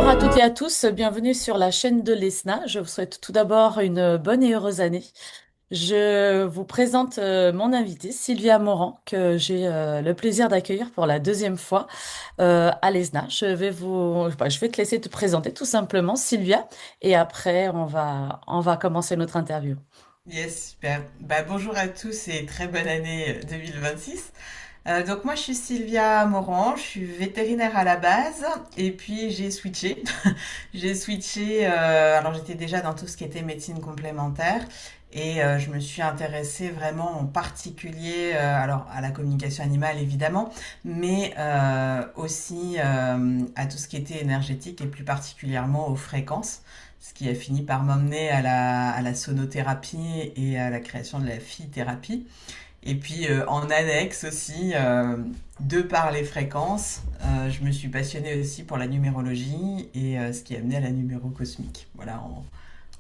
Bonjour à toutes et à tous, bienvenue sur la chaîne de l'ESNA. Je vous souhaite tout d'abord une bonne et heureuse année. Je vous présente mon invitée, Sylvia Morand, que j'ai le plaisir d'accueillir pour la deuxième fois à l'ESNA. Je vais te laisser te présenter tout simplement, Sylvia, et après on va commencer notre interview. Yes, super. Bonjour à tous et très bonne année 2026. Donc moi je suis Sylvia Morand, je suis vétérinaire à la base et puis j'ai switché. J'ai switché, alors j'étais déjà dans tout ce qui était médecine complémentaire et je me suis intéressée vraiment en particulier alors à la communication animale évidemment, mais aussi à tout ce qui était énergétique et plus particulièrement aux fréquences. Ce qui a fini par m'emmener à la sonothérapie et à la création de la phythérapie. Et puis en annexe aussi, de par les fréquences, je me suis passionnée aussi pour la numérologie et ce qui a amené à la numéro cosmique. Voilà,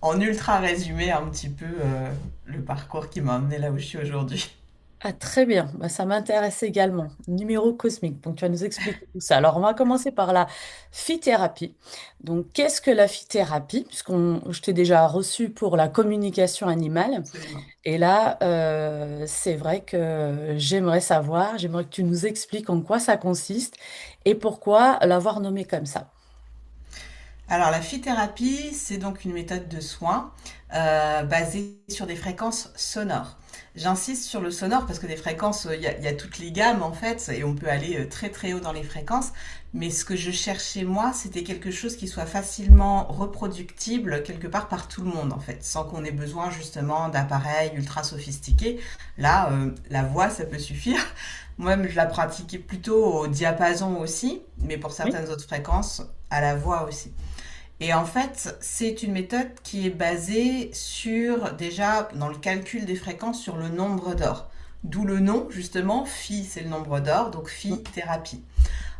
en ultra résumé un petit peu le parcours qui m'a amené là où je suis aujourd'hui. Ah, très bien, bah, ça m'intéresse également. Numéro cosmique, donc tu vas nous expliquer tout ça. Alors, on va commencer par la phytothérapie. Donc, qu'est-ce que la phytothérapie? Je t'ai déjà reçu pour la communication animale. Absolument. Et là, c'est vrai que j'aimerais que tu nous expliques en quoi ça consiste et pourquoi l'avoir nommé comme ça. Alors la phythérapie, c'est donc une méthode de soins basée sur des fréquences sonores. J'insiste sur le sonore parce que des fréquences, il y a toutes les gammes en fait, et on peut aller très très haut dans les fréquences. Mais ce que je cherchais moi, c'était quelque chose qui soit facilement reproductible quelque part par tout le monde en fait, sans qu'on ait besoin justement d'appareils ultra sophistiqués. Là, la voix, ça peut suffire. Moi, je la pratiquais plutôt au diapason aussi, mais pour Oui. certaines autres fréquences, à la voix aussi. Et en fait, c'est une méthode qui est basée sur, déjà, dans le calcul des fréquences, sur le nombre d'or. D'où le nom, justement, phi, c'est le nombre d'or, donc phi thérapie.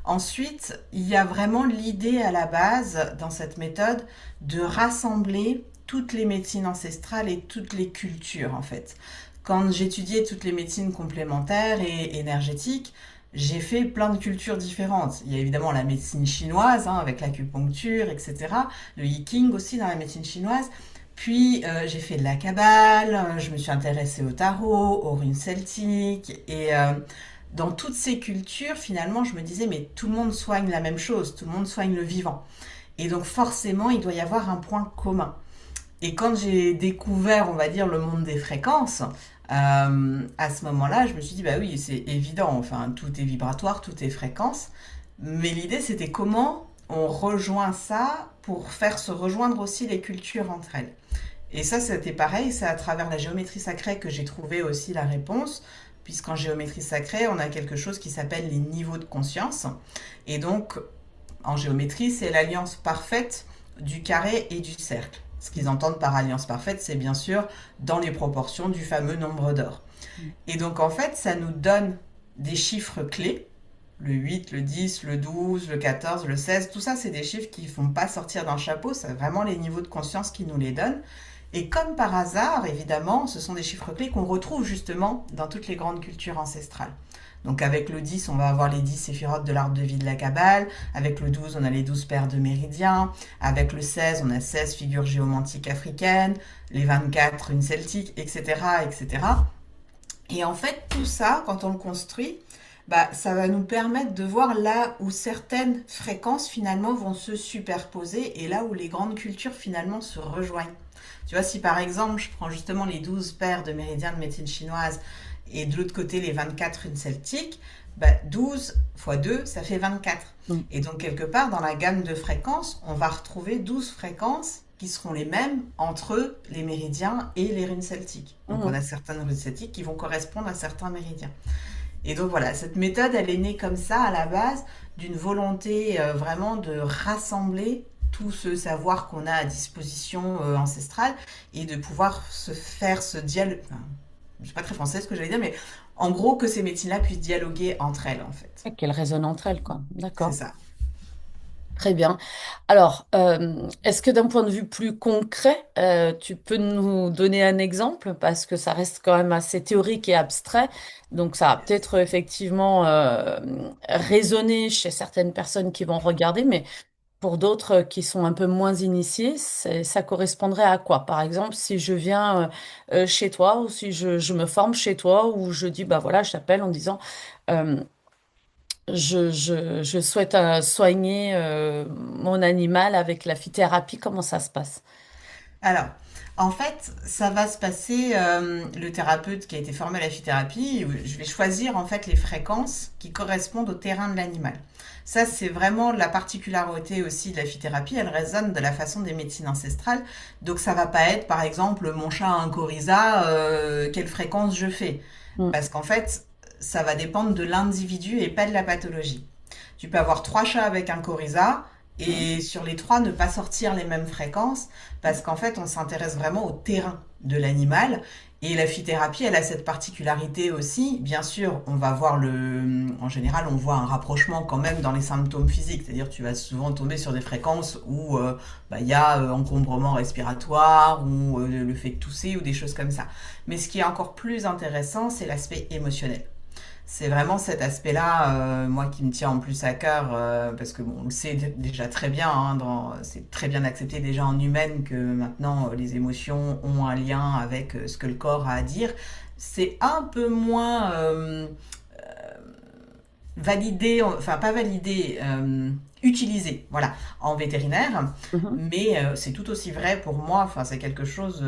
Ensuite, il y a vraiment l'idée à la base, dans cette méthode, de rassembler toutes les médecines ancestrales et toutes les cultures, en fait. Quand j'étudiais toutes les médecines complémentaires et énergétiques, j'ai fait plein de cultures différentes. Il y a évidemment la médecine chinoise, hein, avec l'acupuncture, etc. Le Yi aussi dans la médecine chinoise. Puis j'ai fait de la cabale, je me suis intéressée au tarot, aux runes celtiques. Et dans toutes ces cultures, finalement, je me disais, mais tout le monde soigne la même chose, tout le monde soigne le vivant. Et donc forcément, il doit y avoir un point commun. Et quand j'ai découvert, on va dire, le monde des fréquences, à ce moment-là, je me suis dit, bah oui, c'est évident, enfin, tout est vibratoire, tout est fréquence. Mais l'idée, c'était comment on rejoint ça pour faire se rejoindre aussi les cultures entre elles. Et ça, c'était pareil, c'est à travers la géométrie sacrée que j'ai trouvé aussi la réponse, puisqu'en géométrie sacrée, on a quelque chose qui s'appelle les niveaux de conscience. Et donc, en géométrie, c'est l'alliance parfaite du carré et du cercle. Ce qu'ils entendent par alliance parfaite, c'est bien sûr dans les proportions du fameux nombre d'or. Et donc en fait, ça nous donne des chiffres clés. Le 8, le 10, le 12, le 14, le 16, tout ça, c'est des chiffres qui ne font pas sortir d'un chapeau, c'est vraiment les niveaux de conscience qui nous les donnent. Et comme par hasard, évidemment, ce sont des chiffres clés qu'on retrouve justement dans toutes les grandes cultures ancestrales. Donc avec le 10, on va avoir les 10 séphirotes de l'arbre de vie de la Kabbale. Avec le 12, on a les 12 paires de méridiens. Avec le 16, on a 16 figures géomantiques africaines. Les 24, une celtique, etc., etc. Et en fait, tout ça, quand on le construit, ça va nous permettre de voir là où certaines fréquences finalement vont se superposer et là où les grandes cultures finalement se rejoignent. Tu vois, si par exemple je prends justement les 12 paires de méridiens de médecine chinoise et de l'autre côté les 24 runes celtiques, 12 fois 2, ça fait 24. Mm. Et donc quelque part dans la gamme de fréquences, on va retrouver 12 fréquences qui seront les mêmes entre les méridiens et les runes celtiques. Donc on a Mhm. certaines runes celtiques qui vont correspondre à certains méridiens. Et donc voilà, cette méthode, elle est née comme ça à la base d'une volonté vraiment de rassembler tout ce savoir qu'on a à disposition ancestrale et de pouvoir se faire ce dialogue. Enfin, je sais pas très français ce que j'allais dire, mais en gros que ces médecines-là puissent dialoguer entre elles en fait. Et qu'elles résonnent entre elles, quoi. C'est D'accord. ça. Très bien. Alors, est-ce que d'un point de vue plus concret, tu peux nous donner un exemple parce que ça reste quand même assez théorique et abstrait, donc ça va peut-être effectivement résonner chez certaines personnes qui vont regarder, mais pour d'autres qui sont un peu moins initiés, ça correspondrait à quoi? Par exemple, si je viens chez toi ou si je me forme chez toi ou je dis, bah voilà, je t'appelle en disant, euh, je souhaite soigner mon animal avec la phytothérapie, comment ça se passe? Alors, en fait, ça va se passer, le thérapeute qui a été formé à la phytothérapie, je vais choisir en fait les fréquences qui correspondent au terrain de l'animal. Ça, c'est vraiment la particularité aussi de la phytothérapie, elle résonne de la façon des médecines ancestrales. Donc ça va pas être, par exemple, mon chat a un coryza, quelle fréquence je fais. Mm, Parce qu'en fait, ça va dépendre de l'individu et pas de la pathologie. Tu peux avoir trois chats avec un coryza, mm, et sur les trois, ne pas sortir les mêmes fréquences parce qu'en fait, on s'intéresse vraiment au terrain de l'animal. Et la phytothérapie, elle a cette particularité aussi. Bien sûr, on va voir en général, on voit un rapprochement quand même dans les symptômes physiques. C'est-à-dire, tu vas souvent tomber sur des fréquences où bah, il y a encombrement respiratoire ou le fait de tousser ou des choses comme ça. Mais ce qui est encore plus intéressant, c'est l'aspect émotionnel. C'est vraiment cet aspect-là, moi, qui me tient en plus à cœur, parce que bon, on le sait déjà très bien, hein, c'est très bien accepté déjà en humaine que maintenant les émotions ont un lien avec ce que le corps a à dire. C'est un peu moins validé, enfin pas validé, utilisé, voilà, en vétérinaire, mhm. mais c'est tout aussi vrai pour moi. Enfin, c'est quelque chose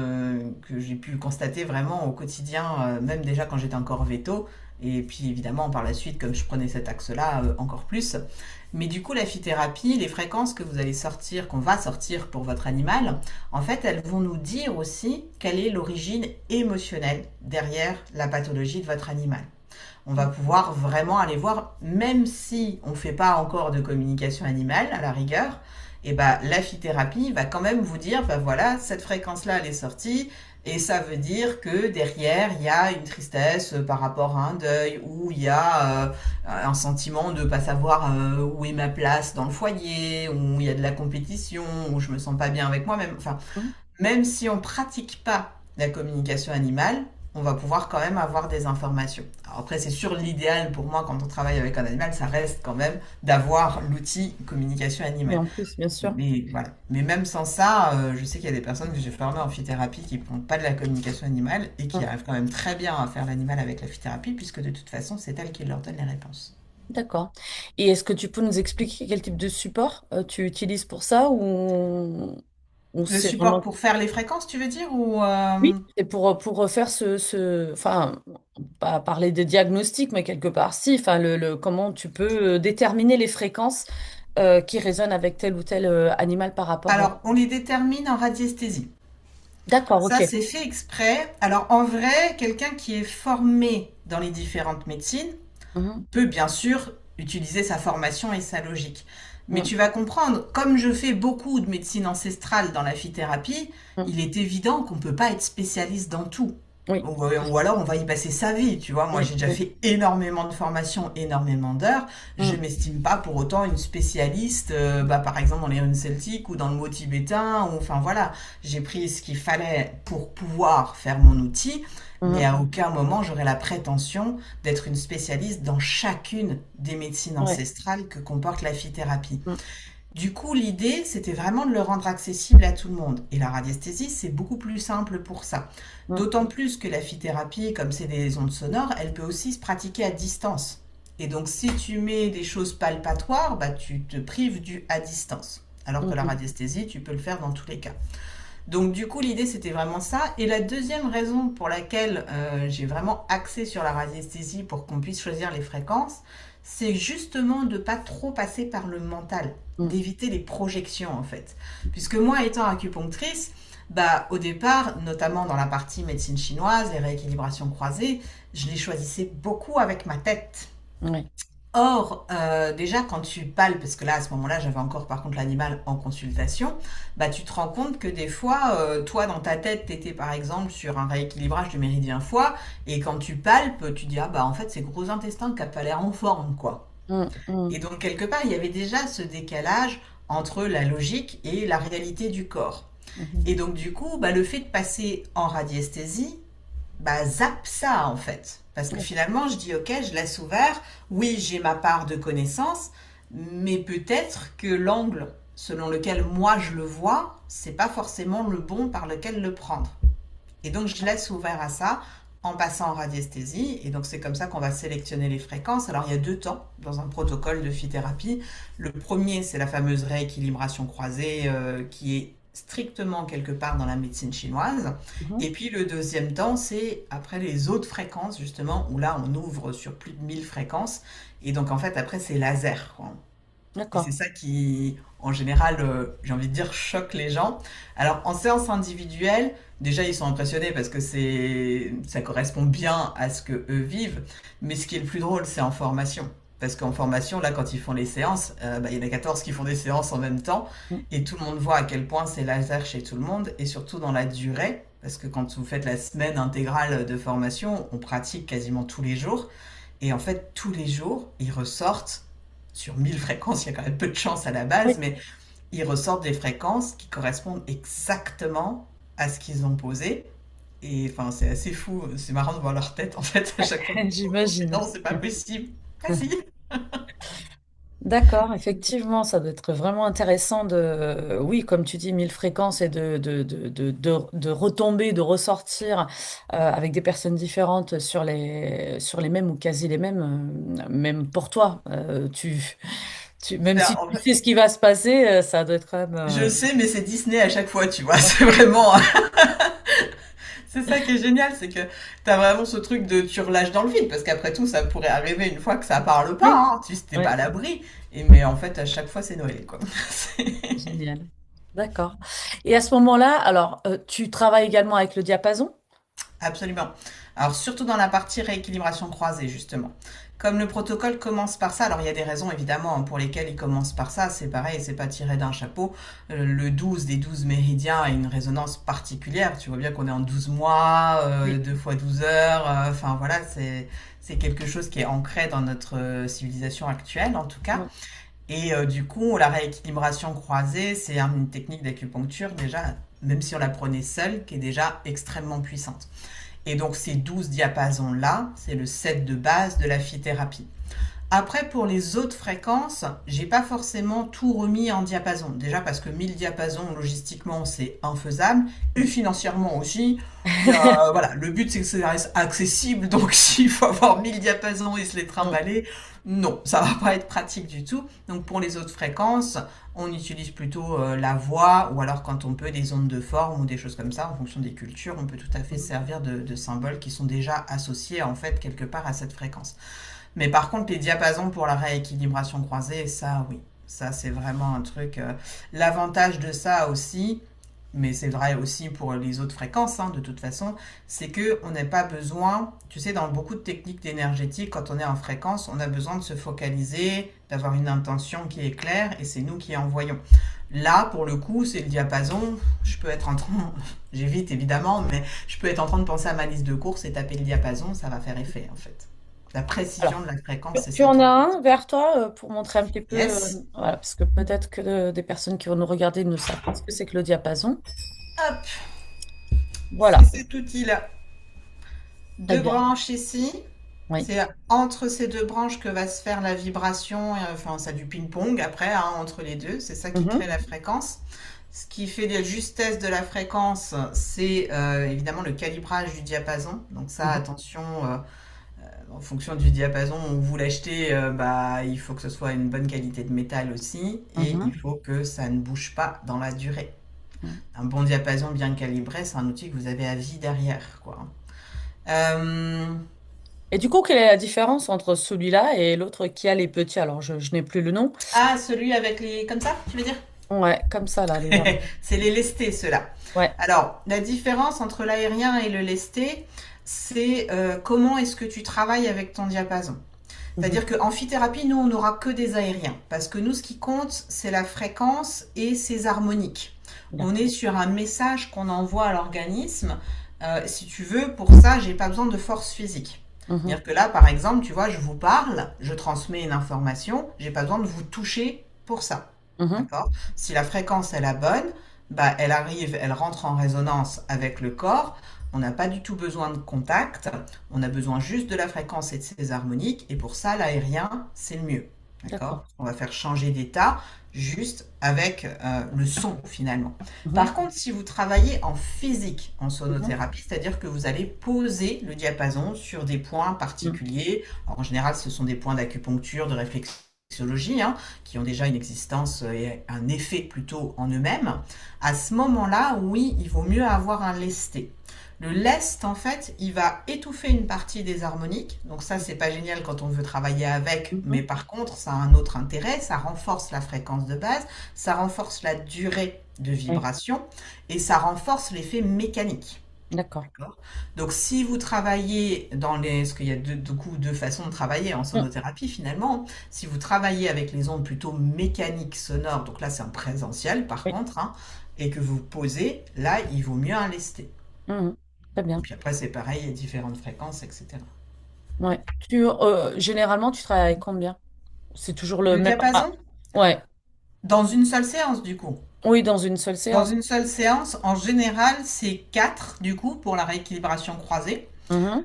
que j'ai pu constater vraiment au quotidien, même déjà quand j'étais encore véto, et puis évidemment par la suite, comme je prenais cet axe-là, encore plus. Mais du coup, la phytothérapie, les fréquences que vous allez sortir, qu'on va sortir pour votre animal, en fait, elles vont nous dire aussi quelle est l'origine émotionnelle derrière la pathologie de votre animal. On va pouvoir vraiment aller voir, même si on ne fait pas encore de communication animale à la rigueur, et ben la phytothérapie va quand même vous dire, ben voilà, cette fréquence-là, elle est sortie, et ça veut dire que derrière, il y a une tristesse par rapport à un deuil, ou il y a un sentiment de ne pas savoir où est ma place dans le foyer, ou il y a de la compétition, ou je me sens pas bien avec moi-même. Enfin, Mhm. même si on pratique pas la communication animale, on va pouvoir quand même avoir des informations. Alors après, c'est sûr, l'idéal pour moi quand on travaille avec un animal, ça reste quand même d'avoir l'outil communication Et animale. en plus, bien sûr. Mais voilà. Mais même sans ça, je sais qu'il y a des personnes que j'ai formées en phytothérapie qui ne font pas de la communication animale et qui Mm. arrivent quand même très bien à faire l'animal avec la phytothérapie, puisque de toute façon, c'est elle qui leur donne les réponses. D'accord. Et est-ce que tu peux nous expliquer quel type de support tu utilises pour ça ou Le c'est support vraiment... pour faire les fréquences, tu veux dire, ou Oui, c'est pour refaire enfin, pas parler de diagnostic, mais quelque part, si, enfin, comment tu peux déterminer les fréquences qui résonnent avec tel ou tel animal par rapport au... Alors, on les détermine en radiesthésie. D'accord, Ça, ok. c'est fait exprès. Alors, en vrai, quelqu'un qui est formé dans les différentes médecines Mhm, peut bien sûr utiliser sa formation et sa logique. Mais mm, tu vas comprendre, comme je fais beaucoup de médecine ancestrale dans la phytothérapie, mm. il est évident qu'on ne peut pas être spécialiste dans tout. Oui, Ou alors on va y passer sa vie, tu vois. Moi oui, j'ai déjà oui. fait énormément de formations, énormément d'heures. Je Mm, m'estime pas pour autant une spécialiste, bah, par exemple dans les runes celtiques ou dans le mot tibétain. Ou, enfin voilà, j'ai pris ce qu'il fallait pour pouvoir faire mon outil, mais mm. à aucun moment j'aurais la prétention d'être une spécialiste dans chacune des médecines Ouais. ancestrales que comporte la phytothérapie. Mm, Du coup, l'idée, c'était vraiment de le rendre accessible à tout le monde. Et la radiesthésie, c'est beaucoup plus simple pour ça. mm. D'autant plus que la phytothérapie, comme c'est des ondes sonores, elle peut aussi se pratiquer à distance. Et donc, si tu mets des choses palpatoires, bah, tu te prives du à distance. Alors que la Mhm, radiesthésie, tu peux le faire dans tous les cas. Donc du coup, l'idée, c'était vraiment ça. Et la deuxième raison pour laquelle j'ai vraiment axé sur la radiesthésie pour qu'on puisse choisir les fréquences, c'est justement de pas trop passer par le mental, mm. d'éviter les projections en fait. Puisque moi, étant acupunctrice, bah, au départ, notamment dans la partie médecine chinoise, les rééquilibrations croisées, je les choisissais beaucoup avec ma tête. Ouais. Or, déjà, quand tu palpes, parce que là, à ce moment-là, j'avais encore par contre l'animal en consultation, bah, tu te rends compte que des fois, toi, dans ta tête, tu étais par exemple sur un rééquilibrage du méridien foie, et quand tu palpes, tu dis, ah bah en fait, c'est gros intestin qui n'a pas l'air en forme, quoi. Mm, Et mm. donc, quelque part, il y avait déjà ce décalage entre la logique et la réalité du corps. Mhm. Et donc, du coup, bah, le fait de passer en radiesthésie, bah, zappe ça en fait. Parce que Ouais. finalement, je dis ok, je laisse ouvert. Oui, j'ai ma part de connaissances, mais peut-être que l'angle selon lequel moi je le vois, c'est pas forcément le bon par lequel le prendre. Et donc je laisse ouvert à ça en passant en radiesthésie. Et donc c'est comme ça qu'on va sélectionner les fréquences. Alors il y a deux temps dans un protocole de phytothérapie. Le premier, c'est la fameuse rééquilibration croisée qui est strictement quelque part dans la médecine chinoise. Mhm. Et puis le deuxième temps, c'est après les autres fréquences, justement, où là on ouvre sur plus de 1000 fréquences. Et donc en fait, après, c'est laser, quoi. Et c'est D'accord. ça qui, en général, j'ai envie de dire, choque les gens. Alors, en séance individuelle, déjà, ils sont impressionnés parce que ça correspond bien à ce que eux vivent. Mais ce qui est le plus drôle, c'est en formation. Parce qu'en formation, là, quand ils font les séances, il y en a 14 qui font des séances en même temps. Mm. Et tout le monde voit à quel point c'est laser chez tout le monde. Et surtout dans la durée. Parce que quand vous faites la semaine intégrale de formation, on pratique quasiment tous les jours. Et en fait, tous les jours, ils ressortent sur 1000 fréquences, il y a quand même peu de chance à la Oui. base, mais ils ressortent des fréquences qui correspondent exactement à ce qu'ils ont posé. Et enfin, c'est assez fou, c'est marrant de voir leur tête en fait à chaque fois. Oh, mais J'imagine. non, c'est pas possible. Ah si. D'accord, effectivement, ça doit être vraiment intéressant de, oui, comme tu dis, 1000 fréquences et de retomber, de ressortir avec des personnes différentes sur les mêmes ou quasi les mêmes, même pour toi. Même si En tu fait, sais ce qui va se passer, ça doit être quand même. je sais, mais c'est Disney à chaque fois, tu vois. C'est vraiment, c'est ça qui est génial, c'est que t'as vraiment ce truc de tu relâches dans le vide, parce qu'après tout, ça pourrait arriver une fois que ça parle pas, Oui, hein. Tu t'es pas oui, à l'abri. Et mais en fait, à chaque fois, c'est Noël, quoi. génial. D'accord. Et à ce moment-là, alors, tu travailles également avec le diapason? Absolument. Alors surtout dans la partie rééquilibration croisée, justement. Comme le protocole commence par ça, alors il y a des raisons évidemment pour lesquelles il commence par ça, c'est pareil, c'est pas tiré d'un chapeau. Le 12 des 12 méridiens a une résonance particulière, tu vois bien qu'on est en 12 mois, Oui. 2 fois 12 heures, enfin voilà, c'est quelque chose qui est ancré dans notre civilisation actuelle en tout cas. Oui. Et du coup, la rééquilibration croisée, c'est une technique d'acupuncture déjà, même si on la prenait seule, qui est déjà extrêmement puissante. Et donc ces 12 diapasons-là, c'est le set de base de la phytothérapie. Après, pour les autres fréquences, j'ai pas forcément tout remis en diapason. Déjà parce que 1000 diapasons, logistiquement, c'est infaisable. Et financièrement aussi. Voilà, le but, c'est que ça reste accessible. Donc, s'il faut avoir 1000 diapasons et se les Mm. trimballer, non, ça va pas être pratique du tout. Donc, pour les autres fréquences, on utilise plutôt la voix ou alors quand on peut des ondes de forme ou des choses comme ça en fonction des cultures, on peut tout à fait se servir de symboles qui sont déjà associés en fait quelque part à cette fréquence. Mais par contre, les diapasons pour la rééquilibration croisée, ça, oui. Ça, c'est vraiment un truc. L'avantage de ça aussi, mais c'est vrai aussi pour les autres fréquences, hein, de toute façon, c'est que on n'a pas besoin, tu sais, dans beaucoup de techniques énergétiques, quand on est en fréquence, on a besoin de se focaliser, d'avoir une intention qui est claire, et c'est nous qui envoyons. Là, pour le coup, c'est le diapason. Je peux être en train, j'évite évidemment, mais je peux être en train de penser à ma liste de courses et taper le diapason, ça va faire effet en fait. La précision Alors, de la fréquence, c'est tu ça en qui as est un vers toi pour montrer un petit peu, Yes. voilà, parce que peut-être que des personnes qui vont nous regarder ne savent pas ce que c'est que le diapason. Hop, c'est Voilà. cet outil-là. Très Deux bien. branches ici. Oui. C'est entre ces deux branches que va se faire la vibration, enfin, ça du ping-pong après, hein, entre les deux. C'est ça qui crée Mhm. la fréquence. Ce qui fait la justesse de la fréquence, c'est évidemment le calibrage du diapason. Donc ça, Mhm. attention, en fonction du diapason où vous l'achetez, bah, il faut que ce soit une bonne qualité de métal aussi. Et il Mhm. faut que ça ne bouge pas dans la durée. Mhm. Un bon diapason bien calibré, c'est un outil que vous avez à vie derrière, quoi. Euh, Et du coup, quelle est la différence entre celui-là et l'autre qui a les petits? Alors, je n'ai plus le nom. Ah, celui avec les... Comme ça, tu veux dire? Ouais, comme ça, là, les... C'est les lestés, ceux-là. Ouais. Alors, la différence entre l'aérien et le lesté, c'est comment est-ce que tu travailles avec ton diapason. Mhm. C'est-à-dire qu'en phytothérapie, nous, on n'aura que des aériens. Parce que nous, ce qui compte, c'est la fréquence et ses harmoniques. On est D'accord. sur un message qu'on envoie à l'organisme. Si tu veux, pour ça, j'ai pas besoin de force physique. Mhm. C'est-à-dire que là, par exemple, tu vois, je vous parle, je transmets une information, j'ai pas besoin de vous toucher pour ça. Mhm. D'accord? Si la fréquence est la bonne, bah, elle arrive, elle rentre en résonance avec le corps. On n'a pas du tout besoin de contact. On a besoin juste de la fréquence et de ses harmoniques. Et pour ça, l'aérien, c'est le mieux. D'accord? D'accord. On va faire changer d'état juste avec le son finalement. Mhm, Par contre, si vous travaillez en physique en mhm, sonothérapie, c'est-à-dire que vous allez poser le diapason sur des points mhm. particuliers, alors en général ce sont des points d'acupuncture, de réflexologie, hein, qui ont déjà une existence et un effet plutôt en eux-mêmes, à ce moment-là, oui, il vaut mieux avoir un lesté. Le lest, en fait, il va étouffer une partie des harmoniques. Donc ça, c'est pas génial quand on veut travailler avec, mais Mhm. par contre, ça a un autre intérêt. Ça renforce la fréquence de base, ça renforce la durée de Oui, vibration et ça renforce l'effet mécanique. d'accord. D'accord. Donc, si vous travaillez dans les, parce qu'il y a deux façons de travailler en Mm, sonothérapie finalement. Si vous travaillez avec les ondes plutôt mécaniques sonores, donc là c'est en présentiel par oui. contre, hein, et que vous posez, là il vaut mieux un lesté. Mhm. Très Et bien. puis après, c'est pareil, il y a différentes fréquences, etc. Ouais. Généralement, tu travailles avec combien? C'est toujours le Le même. Ah, diapason, ouais. dans une seule séance, du coup. Oui, dans une seule Dans séance. une seule séance, en général, c'est 4 du coup, pour la rééquilibration croisée. Mhm,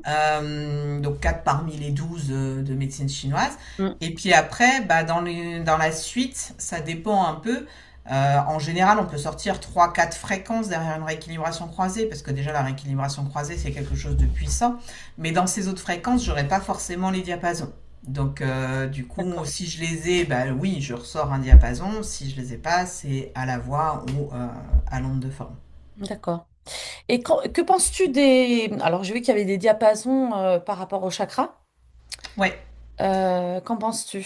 Donc 4 parmi les 12 de médecine chinoise. mm, Et puis après, bah, dans la suite, ça dépend un peu. En général, on peut sortir trois quatre fréquences derrière une rééquilibration croisée, parce que déjà la rééquilibration croisée, c'est quelque chose de puissant. Mais dans ces autres fréquences, j'aurais pas forcément les diapasons. Donc du coup, d'accord. si je les ai, bah oui, je ressors un diapason. Si je les ai pas, c'est à la voix ou à l'onde de forme. D'accord. Et que penses-tu des... Alors, j'ai vu qu'il y avait des diapasons par rapport au chakra. Ouais. Qu'en penses-tu?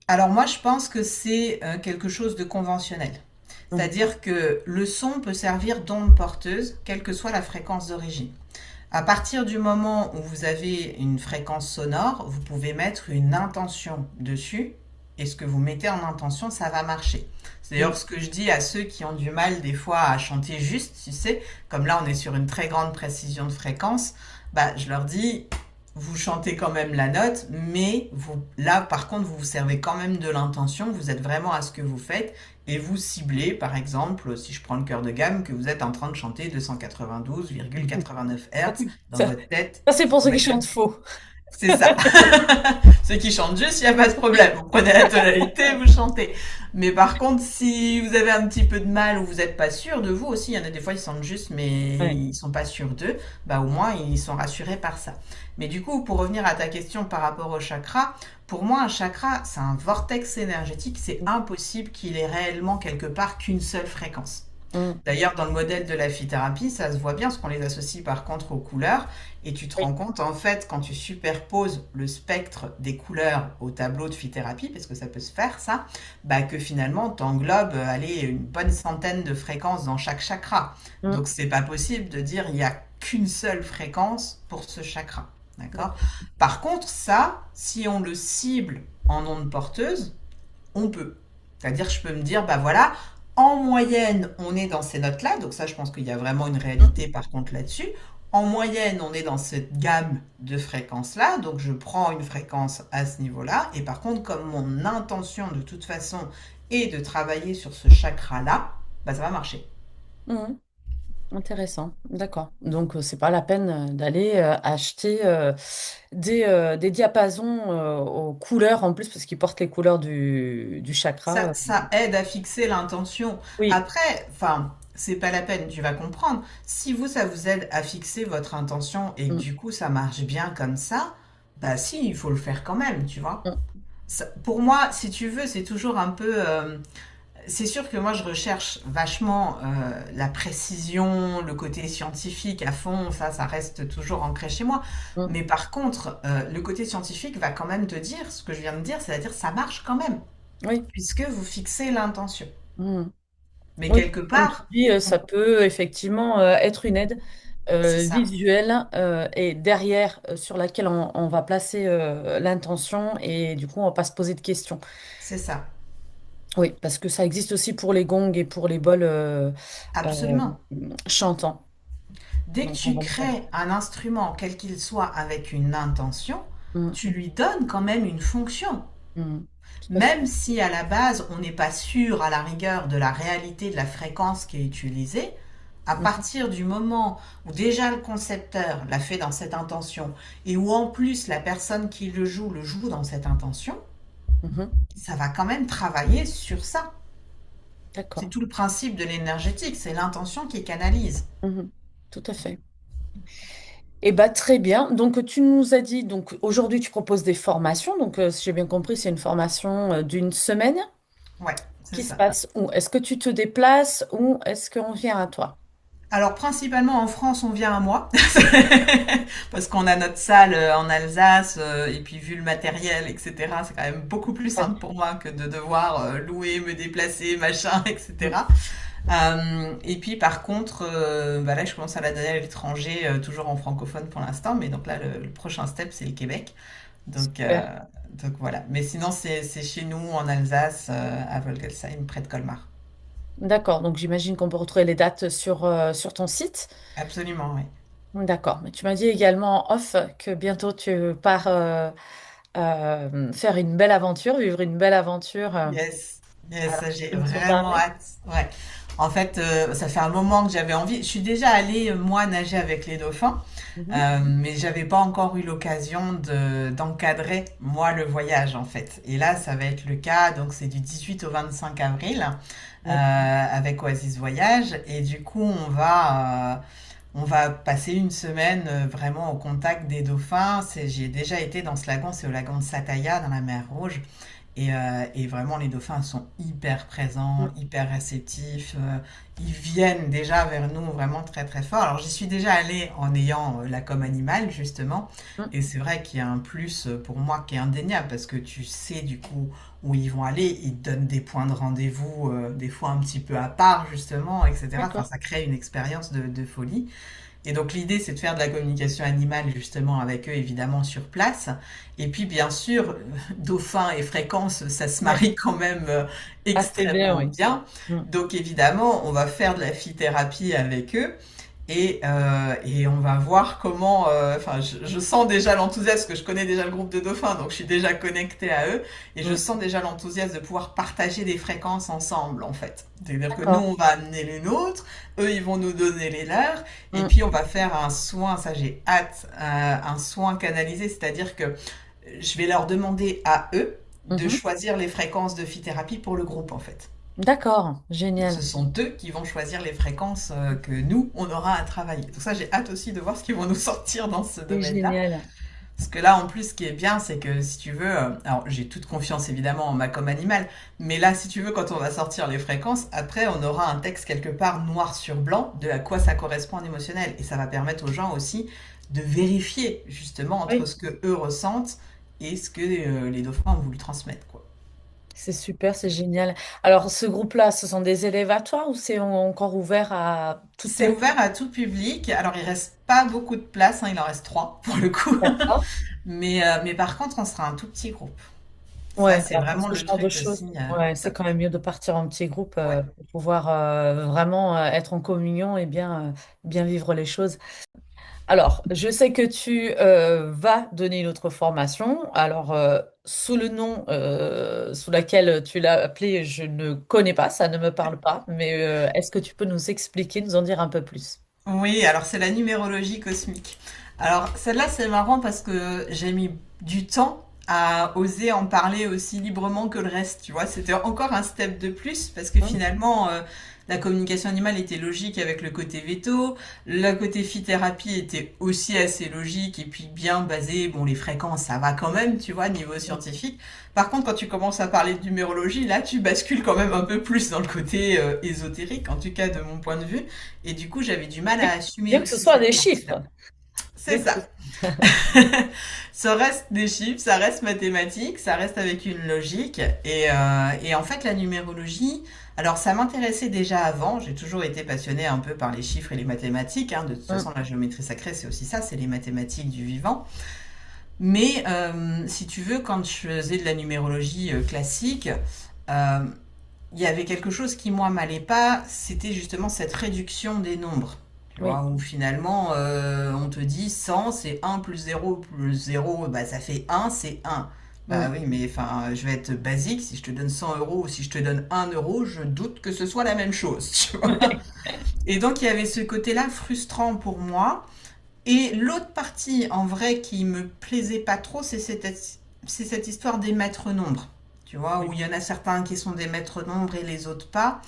Alors moi, je pense que c'est quelque chose de conventionnel. Mhm, C'est-à-dire que le son peut servir d'onde porteuse, quelle que soit la fréquence d'origine. À partir du moment où vous avez une fréquence sonore, vous pouvez mettre une intention dessus. Et ce que vous mettez en intention, ça va marcher. C'est mm, d'ailleurs ce que je dis à ceux qui ont du mal des fois à chanter juste, tu sais, comme là on est sur une très grande précision de fréquence, bah, je leur dis, vous chantez quand même la note, mais vous, là par contre vous vous servez quand même de l'intention, vous êtes vraiment à ce que vous faites et vous ciblez, par exemple, si je prends le cœur de gamme, que vous êtes en train de chanter mhm. 292,89 Hz dans Ça, votre tête. ça, c'est pour ceux qui Ouais, chantent faux. c'est ça. Ceux qui chantent juste, il n'y a pas de problème. Vous prenez la tonalité, vous chantez. Mais par contre, si vous avez un petit peu de mal ou vous n'êtes pas sûr de vous aussi, il y en a des fois ils chantent juste mais Ouais. ils sont pas sûrs d'eux, bah au moins ils sont rassurés par ça. Mais du coup, pour revenir à ta question par rapport au chakra, pour moi un chakra, c'est un vortex énergétique, c'est impossible qu'il ait réellement quelque part qu'une seule fréquence. Mm. D'ailleurs, dans le modèle de la phytothérapie, ça se voit bien, parce qu'on les associe par contre aux couleurs. Et tu te Oui. rends compte, en fait, quand tu superposes le spectre des couleurs au tableau de phytothérapie, parce que ça peut se faire, ça, bah, que finalement, tu englobes, allez, une bonne centaine de fréquences dans chaque chakra. Mm. Donc, c'est pas possible de dire il n'y a qu'une seule fréquence pour ce chakra. D'accord? D'accord. Par contre, ça, si on le cible en onde porteuse, on peut. C'est-à-dire, je peux me dire, bah voilà, en moyenne, on est dans ces notes-là. Donc ça, je pense qu'il y a vraiment une Mm. réalité par contre là-dessus. En moyenne, on est dans cette gamme de fréquences-là. Donc je prends une fréquence à ce niveau-là. Et par contre, comme mon intention de toute façon est de travailler sur ce chakra-là, bah ça va marcher. Mm. Intéressant. D'accord. Donc, c'est pas la peine d'aller acheter des diapasons aux couleurs en plus, parce qu'ils portent les couleurs du chakra. Ça aide à fixer l'intention. Oui. Après, enfin, c'est pas la peine, tu vas comprendre. Si vous, ça vous aide à fixer votre intention et que Mm. du coup ça marche bien comme ça, bah si, il faut le faire quand même, tu vois. Mm. Pour moi, si tu veux, c'est toujours un peu. C'est sûr que moi, je recherche vachement la précision, le côté scientifique à fond, ça reste toujours ancré chez moi. Mm. Mais par contre, le côté scientifique va quand même te dire ce que je viens de dire, c'est-à-dire ça marche quand même Oui. puisque vous fixez l'intention. Mm. Mais Oui, quelque comme tu part, dis, ça peut effectivement être une aide c'est ça, visuelle et derrière sur laquelle on va placer l'intention et du coup on va pas se poser de questions. c'est ça, Oui, parce que ça existe aussi pour les gongs et pour les bols euh, absolument. chantants. Dès que Donc on tu va le faire. crées un instrument, quel qu'il soit, avec une intention, Mm, tu lui donnes quand même une fonction. mm. Tout à fait. Même si à la base, on n'est pas sûr à la rigueur de la réalité de la fréquence qui est utilisée, à Mhm, partir du moment où déjà le concepteur l'a fait dans cette intention et où en plus la personne qui le joue dans cette intention, mhm. ça va quand même travailler sur ça. C'est D'accord. tout le principe de l'énergétique, c'est l'intention qui canalise. Mhm. Tout à fait. Eh ben, très bien. Donc, tu nous as dit, donc aujourd'hui, tu proposes des formations. Donc, si j'ai bien compris, c'est une formation d'une semaine Ouais, c'est qui se ça. passe où? Est-ce que tu te déplaces ou est-ce qu'on vient à toi? Alors principalement en France, on vient à moi parce qu'on a notre salle en Alsace et puis vu le matériel, etc. C'est quand même beaucoup plus Ouais. simple pour moi que de devoir louer, me déplacer, machin, Mm. etc. Et puis par contre, bah là je commence à la donner à l'étranger, toujours en francophone pour l'instant, mais donc là le prochain step c'est le Québec. Donc, Super. donc voilà. Mais sinon c'est chez nous en Alsace, à Volgelsheim, près de Colmar. D'accord. Donc, j'imagine qu'on peut retrouver les dates sur ton site. Absolument, oui. D'accord. Mais tu m'as dit également en off que bientôt tu pars faire une belle aventure, vivre une belle aventure Yes, yes, à ça j'ai une tour vraiment d'arrêt. hâte. Ouais. En fait, ça fait un moment que j'avais envie. Je suis déjà allée, moi, nager avec les dauphins, Mhm. mais j'avais pas encore eu l'occasion d'encadrer, moi, le voyage, en fait. Et là, ça va être le cas. Donc, c'est du 18 au 25 avril, avec Oasis Voyage. Et du coup, on va passer une semaine vraiment au contact des dauphins. J'y ai déjà été dans ce lagon, c'est au lagon de Sataya, dans la mer Rouge. Et vraiment, les dauphins sont hyper présents, Mhm. hyper réceptifs. Ils viennent déjà vers nous vraiment très très fort. Alors j'y suis déjà allée en ayant la com animale justement. Mhm. Et c'est vrai qu'il y a un plus pour moi qui est indéniable parce que tu sais du coup où ils vont aller. Ils te donnent des points de rendez-vous des fois un petit peu à part justement, etc. Enfin, D'accord. ça crée une expérience de folie. Et donc l'idée, c'est de faire de la communication animale justement avec eux, évidemment, sur place. Et puis, bien sûr, dauphin et fréquence, ça se Ouais. marie quand même Assez bien, extrêmement oui. bien. Mhm. Donc, évidemment, on va faire de la phytothérapie avec eux. Et on va voir comment. Enfin, je sens déjà l'enthousiasme, parce que je connais déjà le groupe de dauphins, donc je suis déjà connectée à eux. Et je Mhm. sens déjà l'enthousiasme de pouvoir partager des fréquences ensemble, en fait. C'est-à-dire que nous, D'accord. on va amener les nôtres, eux, ils vont nous donner les leurs. Et Mhm. puis on va faire un soin, ça j'ai hâte, un soin canalisé, c'est-à-dire que je vais leur demander à eux de Mhm. choisir les fréquences de phytothérapie pour le groupe en fait. D'accord. Ce Génial. sont eux qui vont choisir les fréquences que nous, on aura à travailler. Donc ça, j'ai hâte aussi de voir ce qu'ils vont nous sortir dans ce C'est domaine-là. génial. Parce que là, en plus, ce qui est bien, c'est que si tu veux, alors j'ai toute confiance évidemment en ma com animale, mais là, si tu veux, quand on va sortir les fréquences, après, on aura un texte quelque part noir sur blanc de à quoi ça correspond en émotionnel. Et ça va permettre aux gens aussi de vérifier justement entre Oui. ce que eux ressentent et ce que les dauphins ont voulu transmettre, quoi. C'est super, c'est génial. Alors, ce groupe-là, ce sont des élèves à toi ou c'est encore ouvert à toute C'est personne? ouvert à tout public. Alors, il reste pas beaucoup de place, hein, il en reste trois pour le coup. D'accord. Mais par contre, on sera un tout petit groupe. Ça, Ouais, c'est alors pour vraiment ce le genre de truc choses, aussi. ouais, c'est quand même mieux de partir en petit groupe Ouais. pour pouvoir vraiment être en communion et bien vivre les choses. Alors, je sais que tu vas donner une autre formation. Alors, sous le nom sous laquelle tu l'as appelé, je ne connais pas, ça ne me parle pas, mais est-ce que tu peux nous expliquer, nous en dire un peu plus? Oui, alors c'est la numérologie cosmique. Alors celle-là, c'est marrant parce que j'ai mis du temps à oser en parler aussi librement que le reste, tu vois. C'était encore un step de plus parce que Hmm. finalement, la communication animale était logique avec le côté veto, le côté phytothérapie était aussi assez logique et puis bien basé. Bon, les fréquences, ça va quand même, tu vois, niveau scientifique. Par contre, quand tu commences à parler de numérologie, là, tu bascules quand même un peu plus dans le côté ésotérique, en tout cas de mon point de vue. Et du coup, j'avais du mal Bien à assumer bien que ce aussi soit cette des partie-là. chiffres. C'est Bien que ce- ça. Ça reste des chiffres, ça reste mathématique, ça reste avec une logique. Et en fait, la numérologie, alors ça m'intéressait déjà avant. J'ai toujours été passionnée un peu par les chiffres et les mathématiques, hein. De toute Hmm. façon, la géométrie sacrée, c'est aussi ça, c'est les mathématiques du vivant. Mais si tu veux, quand je faisais de la numérologie classique, euh, il y avait quelque chose qui, moi, m'allait pas, c'était justement cette réduction des nombres. Tu Oui. vois, où finalement, on te dit 100, c'est un plus zéro bah, ça fait un c'est un. Bah Hmm. oui, mais enfin, je vais être basique, si je te donne 100 euros ou si je te donne 1 euro, je doute que ce soit la même chose, tu vois. Et donc, il y avait ce côté-là frustrant pour moi. Et l'autre partie, en vrai, qui me plaisait pas trop, c'est cette histoire des maîtres nombres. tu vois, où Oui. il y en a certains qui sont des maîtres nombres et les autres pas.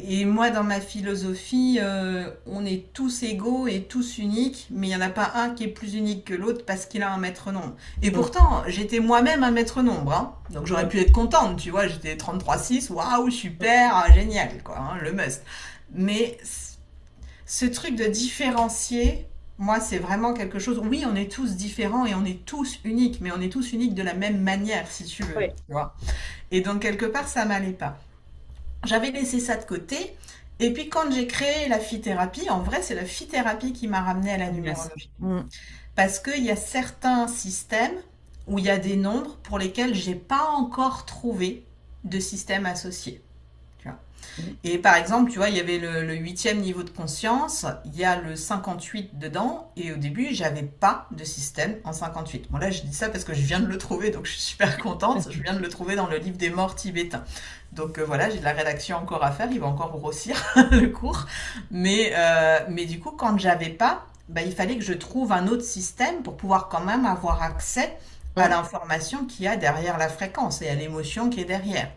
Et moi, dans ma philosophie, on est tous égaux et tous uniques, mais il n'y en a pas un qui est plus unique que l'autre parce qu'il a un maître nombre. Et Mm, pourtant, j'étais moi-même un maître nombre, hein. Donc j'aurais mm, pu être contente, tu vois, j'étais 33,6, waouh, super, génial, quoi, hein, le must. Mais ce truc de différencier, moi, c'est vraiment quelque chose. Oui, on est tous différents et on est tous uniques, mais on est tous uniques de la même manière, si tu veux, oui. tu vois. Et donc, quelque part, ça m'allait pas. J'avais laissé ça de côté. Et puis, quand j'ai créé la phythérapie, en vrai, c'est la phythérapie qui m'a ramené à la Yes. numérologie. Mm, Parce qu'il y a certains systèmes où il y a des nombres pour lesquels j'ai pas encore trouvé de système associé. Tu vois. mm, Et par exemple, tu vois, il y avait le 8e niveau de conscience, il y a le 58 dedans, et au début, j'avais pas de système en 58. Bon là, je dis ça parce que je viens de le trouver, donc je suis super contente, je viens de le trouver dans le livre des morts tibétains. Donc voilà, j'ai de la rédaction encore à faire, il va encore grossir le cours. Mais du coup, quand j'avais pas, bah, il fallait que je trouve un autre système pour pouvoir quand même avoir accès à mm. l'information qu'il y a derrière la fréquence et à l'émotion qui est derrière.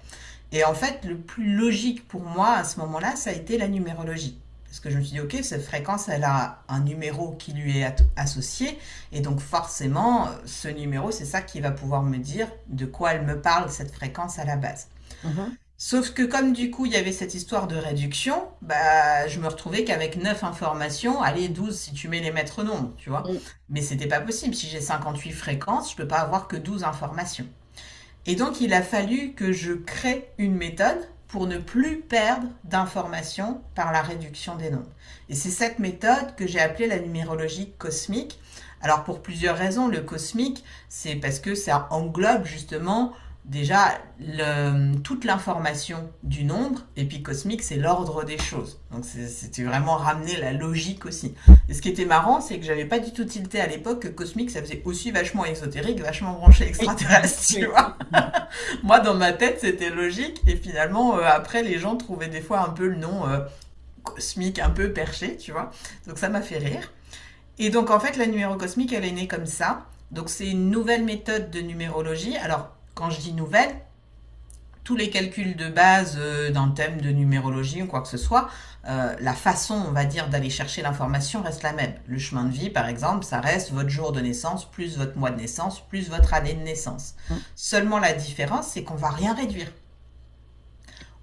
Et en fait, le plus logique pour moi à ce moment-là, ça a été la numérologie. Parce que je me suis dit, ok, cette fréquence, elle a un numéro qui lui est associé. Et donc forcément, ce numéro, c'est ça qui va pouvoir me dire de quoi elle me parle, cette fréquence à la base. Mhm. Sauf que comme du coup, il y avait cette histoire de réduction, bah, je me retrouvais qu'avec 9 informations, allez, 12 si tu mets les maîtres nombres, tu vois. Mm, Mais c'était pas possible. Si j'ai 58 fréquences, je peux pas avoir que 12 informations. Et donc, il a fallu que je crée une méthode pour ne plus perdre d'informations par la réduction des nombres. Et c'est cette méthode que j'ai appelée la numérologie cosmique. Alors, pour plusieurs raisons, le cosmique, c'est parce que ça englobe justement déjà toute l'information du nombre, et puis cosmique, c'est l'ordre des choses. Donc, c'était vraiment ramener la logique aussi. Et ce qui était marrant, c'est que j'avais pas du tout tilté à l'époque que cosmique, ça faisait aussi vachement ésotérique, vachement branché oui. extraterrestre, tu Oui. vois. Moi, dans ma tête, c'était logique. Et finalement, après, les gens trouvaient des fois un peu le nom cosmique, un peu perché, tu vois. Donc ça m'a fait rire. Et donc, en fait, la numéro cosmique, elle est née comme ça. Donc, c'est une nouvelle méthode de numérologie. Alors, quand je dis nouvelle, tous les calculs de base d'un thème de numérologie ou quoi que ce soit, la façon, on va dire, d'aller chercher l'information reste la même. Le chemin de vie, par exemple, ça reste votre jour de naissance, plus votre mois de naissance, plus votre année de naissance. Mm. Seulement la différence, c'est qu'on va rien réduire.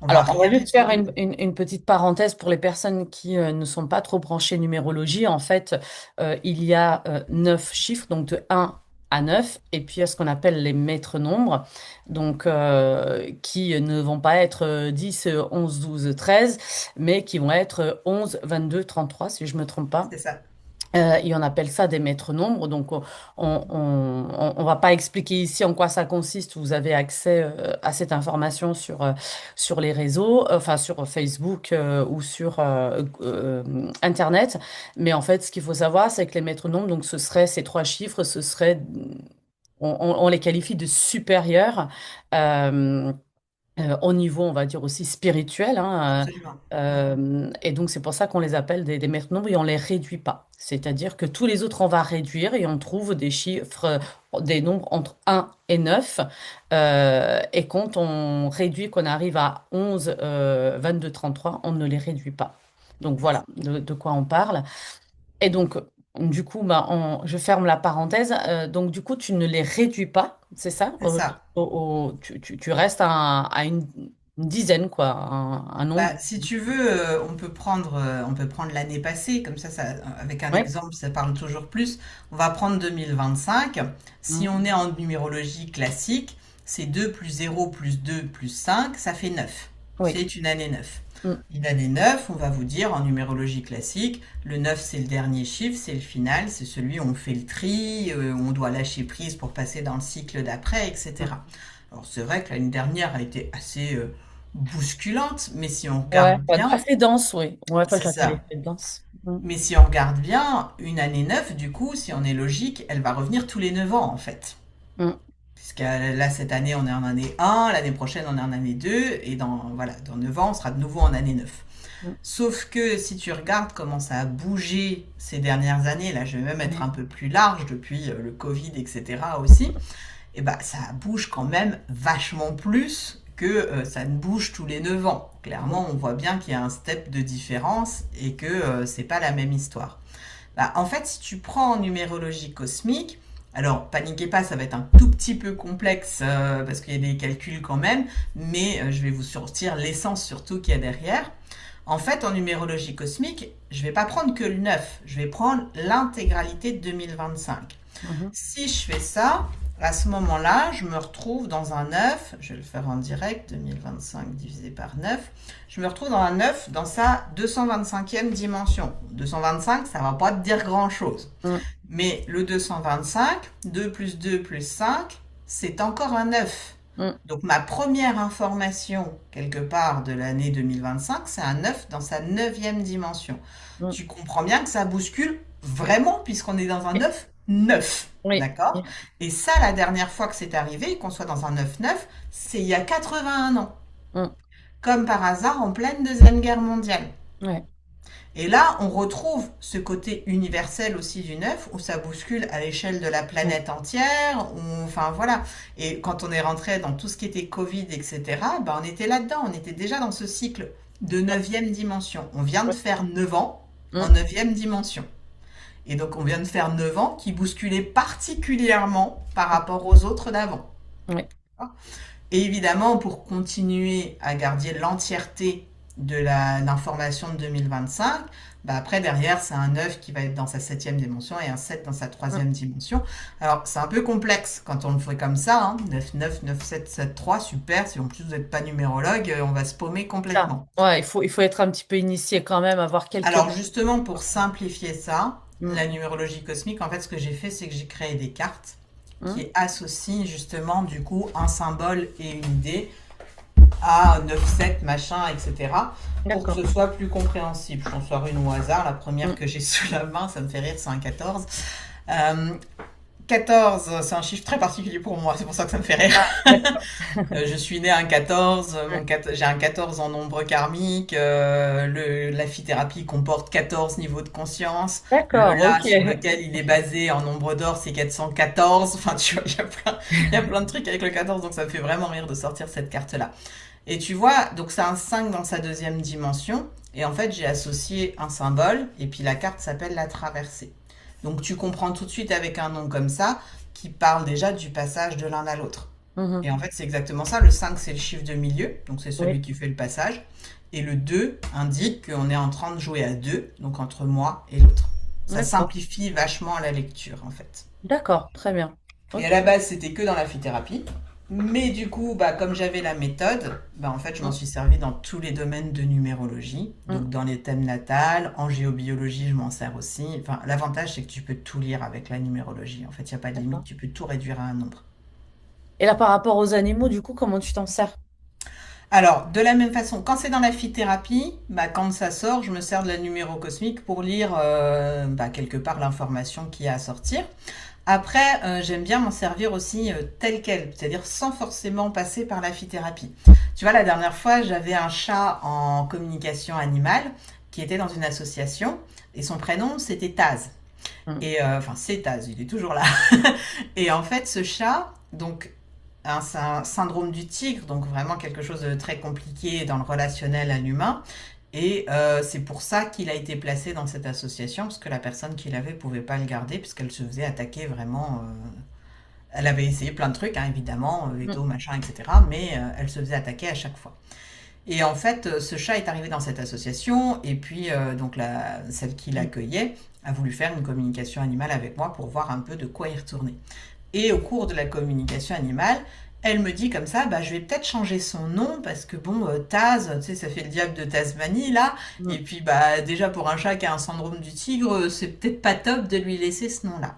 On va Alors, on va rien juste faire réduire. une petite parenthèse pour les personnes qui ne sont pas trop branchées numérologie. En fait, il y a 9 chiffres, donc de 1 à 9, et puis il y a ce qu'on appelle les maîtres nombres, donc qui ne vont pas être 10, 11, 12, 13, mais qui vont être 11, 22, 33, si je ne me trompe pas. C'est ça. Et on appelle ça des maîtres nombres. Donc, on va pas expliquer ici en quoi ça consiste. Vous avez accès à cette information sur les réseaux, enfin sur Facebook ou sur Internet. Mais en fait, ce qu'il faut savoir, c'est que les maîtres nombres, donc ce serait ces 3 chiffres, ce serait, on les qualifie de supérieurs. euh, au niveau, on va dire aussi spirituel, hein, Absolument. et donc, c'est pour ça qu'on les appelle des maîtres nombres et on les réduit pas. C'est-à-dire que tous les autres, on va réduire et on trouve des chiffres, des nombres entre 1 et 9. Et quand on réduit, qu'on arrive à 11, 22, 33, on ne les réduit pas. Donc, voilà de quoi on parle. Et donc, du coup, bah, je ferme la parenthèse. Donc, du coup, tu ne les réduis pas, c'est ça? C'est ça. Tu restes à une dizaine, quoi, un nombre. Bah, si tu veux, on peut prendre l'année passée, comme ça, avec un Oui. exemple, ça parle toujours plus. On va prendre 2025. Si Mhm. on est en numérologie classique, c'est 2 plus 0 plus 2 plus 5, ça fait 9. Oui. C'est une année 9. Mm. Une année 9, on va vous dire en numérologie classique, le 9 c'est le dernier chiffre, c'est le final, c'est celui où on fait le tri, où on doit lâcher prise pour passer dans le cycle d'après, etc. Alors c'est vrai que l'année dernière a été assez bousculante, mais si on Ouais, regarde ouais, bien, assez dense, oui. Ouais, toi, je c'est la ça. qualifiée de dense. Mm. Mais si on regarde bien, une année 9, du coup, si on est logique, elle va revenir tous les 9 ans, en fait. Mm. Puisque là, cette année, on est en année 1, l'année prochaine, on est en année 2, et dans 9 ans, on sera de nouveau en année 9. Mm. Sauf que si tu regardes comment ça a bougé ces dernières années, là, je vais même être un Oui. peu plus large depuis le Covid, etc. aussi, et ben ça bouge quand même vachement plus que ça ne bouge tous les 9 ans. Clairement, on voit bien qu'il y a un step de différence et que c'est pas la même histoire. Bah, en fait, si tu prends en numérologie cosmique, alors paniquez pas, ça va être un tout petit peu complexe parce qu'il y a des calculs quand même, mais je vais vous sortir l'essence surtout qu'il y a derrière. En fait, en numérologie cosmique, je vais pas prendre que le 9, je vais prendre l'intégralité de 2025. Mhm. Si je fais ça, à ce moment-là, je me retrouve dans un 9, je vais le faire en direct, 2025 divisé par 9, je me retrouve dans un 9 dans sa 225e dimension. 225, ça va pas te dire grand-chose. Mm. Mais le 225, 2 plus 2 plus 5, c'est encore un 9. Mm. Donc ma première information, quelque part de l'année 2025, c'est un 9 dans sa neuvième dimension. Mm. Tu comprends bien que ça bouscule vraiment, puisqu'on est dans un 9 9. Oui. D'accord? Oui. Et ça, la dernière fois que c'est arrivé, qu'on soit dans un 9-9, c'est il y a 81 ans. Mm. Comme par hasard, en pleine Deuxième Guerre mondiale. Ouais. Et là, on retrouve ce côté universel aussi du 9, où ça bouscule à l'échelle de la Mm. planète entière, enfin voilà. Et quand on est rentré dans tout ce qui était Covid, etc., ben, on était là-dedans, on était déjà dans ce cycle de neuvième dimension. On vient de Ouais. faire 9 ans en Mm. neuvième dimension. Et donc on vient de faire 9 ans qui bousculaient particulièrement par rapport aux autres d'avant. Ouais. Et évidemment, pour continuer à garder l'entièreté de l'information de 2025, bah après derrière c'est un 9 qui va être dans sa septième dimension et un 7 dans sa Mm. troisième dimension. Alors c'est un peu complexe quand on le fait comme ça, hein. 9, 9, 9, 7, 7, 3, super. Si en plus vous n'êtes pas numérologue, on va se paumer Ça. complètement. Ouais, il faut être un petit peu initié quand même, avoir quelques Alors bases. justement, pour simplifier ça, Mm. la numérologie cosmique, en fait ce que j'ai fait, c'est que j'ai créé des cartes Mm. qui associent justement du coup un symbole et une idée à 9 7 machin, etc. pour que D'accord. ce soit plus compréhensible. Je t'en sors une au hasard. La première Mm. que j'ai sous la main, ça me fait rire, c'est un 14. Euh, 14, c'est un chiffre très particulier pour moi, c'est pour ça que ça me fait rire. Ah, d'accord. Je suis né un 14, Ouais. j'ai un 14 en nombre karmique, la phythérapie comporte 14 niveaux de conscience, le D'accord, La ok. sur lequel il est basé en nombre d'or c'est 414, enfin tu vois, il y a plein de trucs avec le 14, donc ça me fait vraiment rire de sortir cette carte-là. Et tu vois, donc c'est un 5 dans sa deuxième dimension, et en fait j'ai associé un symbole, et puis la carte s'appelle la traversée. Donc tu comprends tout de suite avec un nom comme ça, qui parle déjà du passage de l'un à l'autre. Mhm. Et en fait, c'est exactement ça. Le 5, c'est le chiffre de milieu, donc c'est celui Oui, qui fait le passage. Et le 2 indique qu'on est en train de jouer à deux, donc entre moi et l'autre. Ça d'accord. simplifie vachement la lecture, en fait. D'accord, très bien. Et à Ok. la base, c'était que dans la phytothérapie. Mais du coup, bah, comme j'avais la méthode, bah, en fait, je m'en Mm. suis servi dans tous les domaines de numérologie. Mm. Donc, dans les thèmes natals, en géobiologie, je m'en sers aussi. Enfin, l'avantage, c'est que tu peux tout lire avec la numérologie. En fait, il n'y a pas de limite, D'accord. tu peux tout réduire à un nombre. Et là, par rapport aux animaux, du coup, comment tu t'en sers? Alors, de la même façon, quand c'est dans la phytothérapie, bah, quand ça sort, je me sers de la numéro cosmique pour lire bah, quelque part l'information qu'il y a à sortir. Après, j'aime bien m'en servir aussi tel quel, c'est-à-dire sans forcément passer par la phytothérapie. Tu vois, la dernière fois, j'avais un chat en communication animale qui était dans une association et son prénom, c'était Taz. Mm. Et enfin, c'est Taz, il est toujours là. Et en fait, ce chat, donc un syndrome du tigre, donc vraiment quelque chose de très compliqué dans le relationnel à l'humain. Et c'est pour ça qu'il a été placé dans cette association, parce que la personne qui l'avait pouvait pas le garder, puisqu'elle se faisait attaquer vraiment. Elle avait essayé plein de trucs, hein, évidemment, Mm. veto, machin, etc. Mais elle se faisait attaquer à chaque fois. Et en fait, ce chat est arrivé dans cette association, et puis donc celle qui Mm. l'accueillait a voulu faire une communication animale avec moi pour voir un peu de quoi y retourner. Et au cours de la communication animale, elle me dit comme ça, bah, je vais peut-être changer son nom parce que bon, Taz, tu sais, ça fait le diable de Tasmanie là. Et Mm. puis bah déjà pour un chat qui a un syndrome du tigre, c'est peut-être pas top de lui laisser ce nom-là.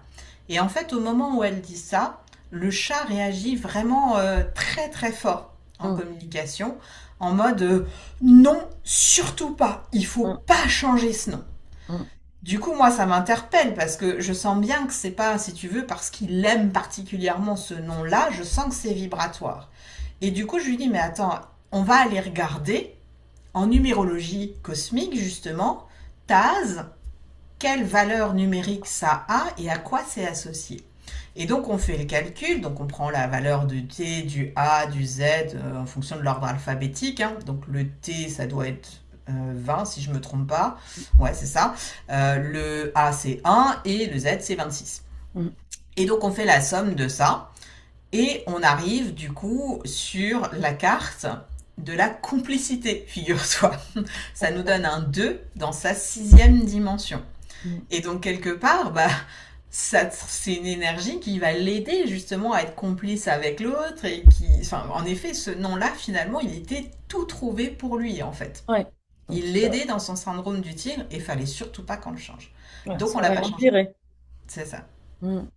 Et en fait, au moment où elle dit ça, le chat réagit vraiment très très fort en Mm. communication, en mode non, surtout pas, il faut Mm. pas changer ce nom. Mm. Du coup, moi, ça m'interpelle parce que je sens bien que c'est pas, si tu veux, parce qu'il aime particulièrement ce nom-là, je sens que c'est vibratoire. Et du coup, je lui dis, mais attends, on va aller regarder en numérologie cosmique, justement, Taz, quelle valeur numérique ça a et à quoi c'est associé. Et donc on fait le calcul, donc on prend la valeur de T, du A, du Z en fonction de l'ordre alphabétique, hein. Donc le T, ça doit être 20 si je me trompe pas. Ouais, c'est ça. Le A, c'est 1 et le Z, c'est 26. Mm. Et donc on fait la somme de ça et on arrive du coup sur la carte de la complicité, figure-toi. Ça nous donne un 2 dans sa sixième dimension. Mm. Et donc quelque part, bah, ça, c'est une énergie qui va l'aider justement à être complice avec l'autre et qui, enfin, en effet, ce nom-là, finalement, il était tout trouvé pour lui en fait. Ouais. Donc, Il l'aidait dans son syndrome du tigre et fallait surtout pas qu'on le change. ouais, Donc on ça l'a aurait pas changé. empiré. C'est ça. Mm.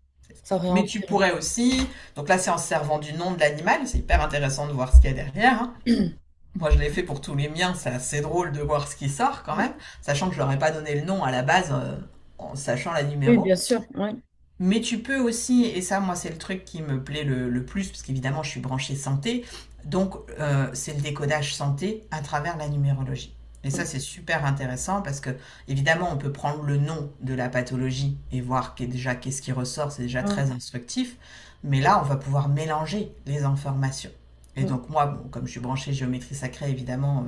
Ça aurait Mais tu empiré. pourrais aussi, donc là c'est en se servant du nom de l'animal, c'est hyper intéressant de voir ce qu'il y a derrière, hein. Moi je l'ai fait pour tous les miens, c'est assez drôle de voir ce qui sort quand même, sachant que je leur ai pas donné le nom à la base en sachant la Oui, numéro. bien sûr. Ouais. Mais tu peux aussi, et ça moi c'est le truc qui me plaît le plus, parce qu'évidemment je suis branchée santé, donc c'est le décodage santé à travers la numérologie. Et ça c'est super intéressant parce que évidemment on peut prendre le nom de la pathologie et voir déjà qu'est-ce qui ressort, c'est déjà Mm. très instructif, mais là on va pouvoir mélanger les informations. Et Mm. donc moi, bon, comme je suis branchée géométrie sacrée, évidemment,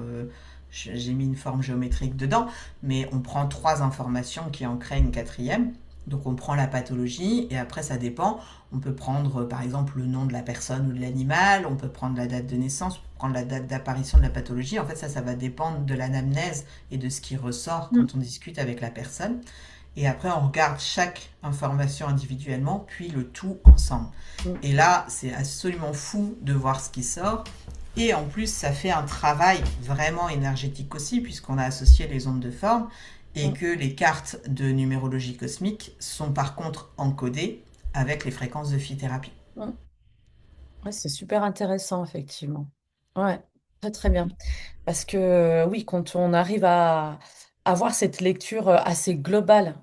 j'ai mis une forme géométrique dedans, mais on prend trois informations qui en créent une quatrième. Donc on prend la pathologie et après ça dépend. On peut prendre par exemple le nom de la personne ou de l'animal, on peut prendre la date de naissance, on peut prendre la date d'apparition de la pathologie. En fait ça va dépendre de l'anamnèse et de ce qui ressort Mm. quand on discute avec la personne. Et après on regarde chaque information individuellement, puis le tout ensemble. Mm. Et là c'est absolument fou de voir ce qui sort. Et en plus, ça fait un travail vraiment énergétique aussi, puisqu'on a associé les ondes de forme et Mm. que les cartes de numérologie cosmique sont par contre encodées avec les fréquences de phi-thérapie. Mm. Ouais, c'est super intéressant, effectivement. Ouais, très très bien. Parce que oui, quand on arrive à avoir cette lecture assez globale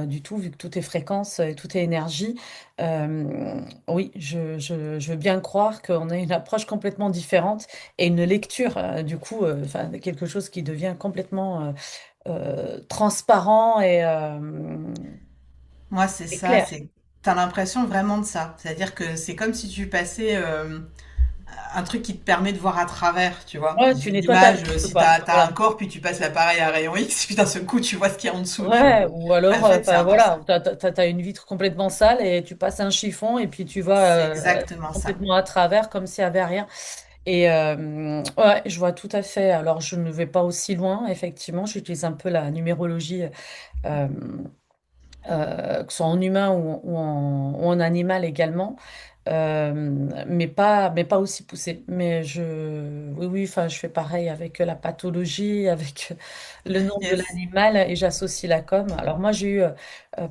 du tout, vu que tout est fréquence et tout est énergie, oui, je veux bien croire qu'on a une approche complètement différente et une lecture, du coup, enfin, quelque chose qui devient complètement transparent Moi, c'est et ça, clair. c'est t'as l'impression vraiment de ça. C'est-à-dire que c'est comme si tu passais un truc qui te permet de voir à travers, tu vois. Ouais, tu nettoies ta L'image, bulle, si quoi. t'as un Voilà. corps, puis tu passes l'appareil à rayon X, puis d'un seul coup, tu vois ce qu'il y a en dessous, tu vois. Ouais, ou En alors, fait, c'est enfin un peu voilà, ça. t'as une vitre complètement sale et tu passes un chiffon et puis tu vois C'est exactement ça. complètement à travers comme s'il n'y avait rien. Et ouais, je vois tout à fait. Alors, je ne vais pas aussi loin, effectivement. J'utilise un peu la numérologie, euh, que ce soit en humain ou en animal également. Mais pas aussi poussé. Oui, oui, enfin, je fais pareil avec la pathologie, avec le nom de Yes. l'animal et j'associe la com. Alors moi, j'ai eu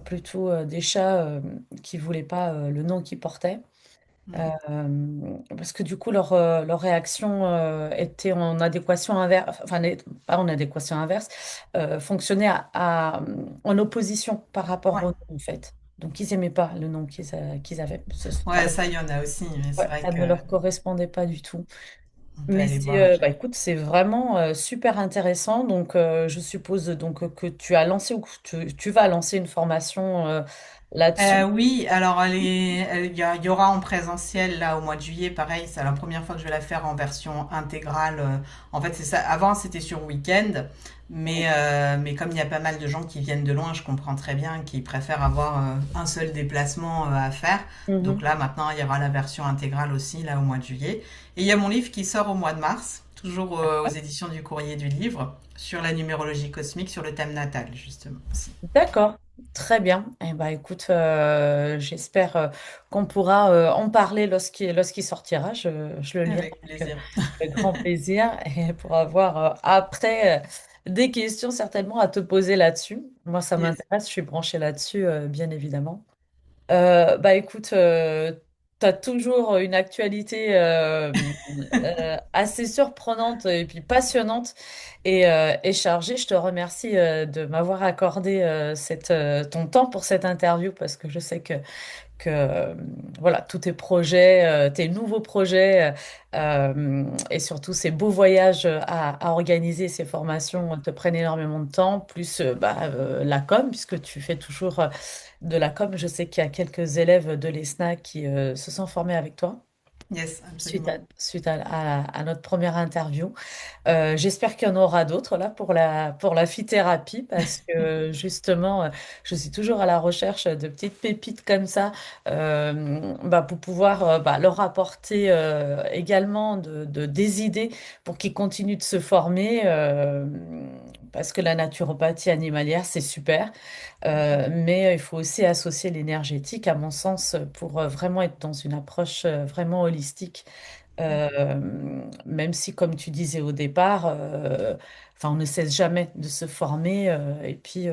plutôt des chats qui voulaient pas le nom qu'ils portaient. Parce que du coup, leur réaction était en adéquation inverse, enfin, pas en adéquation inverse, fonctionnait en opposition par rapport Ouais. au nom, en fait. Donc, ils n'aimaient pas le nom qu'ils avaient. Ouais, ça, il y en a aussi, mais c'est Ouais, vrai ça que ne leur correspondait pas du tout. on peut Mais aller voir à bah, chaque. écoute, c'est vraiment super intéressant. Donc, je suppose donc que tu as lancé ou que tu vas lancer une formation là-dessus. Oui, alors il y aura en présentiel là au mois de juillet, pareil, c'est la première fois que je vais la faire en version intégrale. En fait, c'est ça. Avant, c'était sur week-end, mais comme il y a pas mal de gens qui viennent de loin, je comprends très bien qu'ils préfèrent avoir un seul déplacement à faire. Donc Mhm. là, maintenant, il y aura la version intégrale aussi là au mois de juillet. Et il y a mon livre qui sort au mois de mars, toujours aux éditions du Courrier du Livre, sur la numérologie cosmique, sur le thème natal justement aussi. D'accord, très bien. Eh ben, écoute, j'espère qu'on pourra en parler lorsqu'il sortira. Je le lirai Avec plaisir. avec grand plaisir et pour avoir après des questions certainement à te poser là-dessus. Moi, ça Yes. m'intéresse, je suis branchée là-dessus, bien évidemment. Bah écoute, tu as toujours une actualité assez surprenante et puis passionnante et chargée. Je te remercie de m'avoir accordé ton temps pour cette interview parce que je sais que voilà, tous tes projets, tes nouveaux projets et surtout ces beaux voyages à organiser, ces formations te prennent énormément de temps, plus la com, puisque tu fais toujours de la com. Je sais qu'il y a quelques élèves de l'ESNA qui se sont formés avec toi Yes, absolument. suite à notre première interview. J'espère qu'il y en aura d'autres là pour la phytothérapie parce que justement, je suis toujours à la recherche de petites pépites comme ça pour pouvoir leur apporter également des idées pour qu'ils continuent de se former parce que la naturopathie animalière, c'est super. Mais il faut aussi associer l'énergétique, à mon sens, pour vraiment être dans une approche vraiment holistique. Même si, comme tu disais au départ, enfin, on ne cesse jamais de se former et puis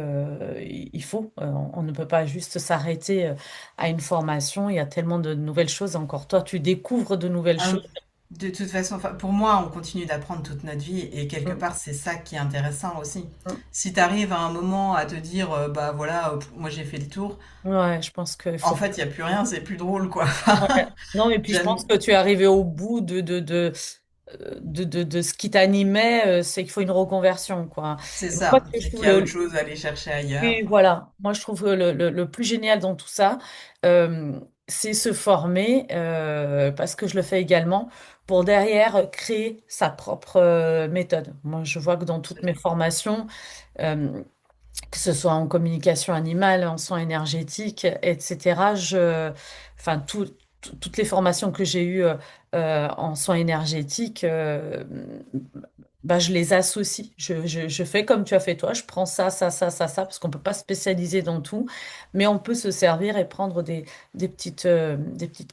il faut, on ne peut pas juste s'arrêter à une formation. Il y a tellement de nouvelles choses. Encore toi, tu découvres de nouvelles Ah, choses. de toute façon, enfin, pour moi, on continue d'apprendre toute notre vie et quelque Mm, part, c'est ça qui est intéressant aussi. mm. Si tu arrives à un moment à te dire, bah voilà, moi j'ai fait le tour, Ouais, je pense qu'il en faut. fait, il n'y a plus rien, c'est plus drôle, quoi. Ouais. Non, et puis je pense J'aime, que tu es arrivé au bout de ce qui t'animait, c'est qu'il faut une reconversion, quoi. c'est Et moi, ça, ce que je trouve qu'il y a autre chose à aller chercher ailleurs. oui, voilà. Moi, je trouve que le plus génial dans tout ça, c'est se former, parce que je le fais également, pour derrière créer sa propre méthode. Moi, je vois que dans toutes mes formations, euh, que ce soit en communication animale, en soins énergétiques, etc., enfin, toutes les formations que j'ai eues en soins énergétiques, je les associe. Je fais comme tu as fait toi. Je prends ça, parce qu'on peut pas se spécialiser dans tout, mais on peut se servir et prendre des petites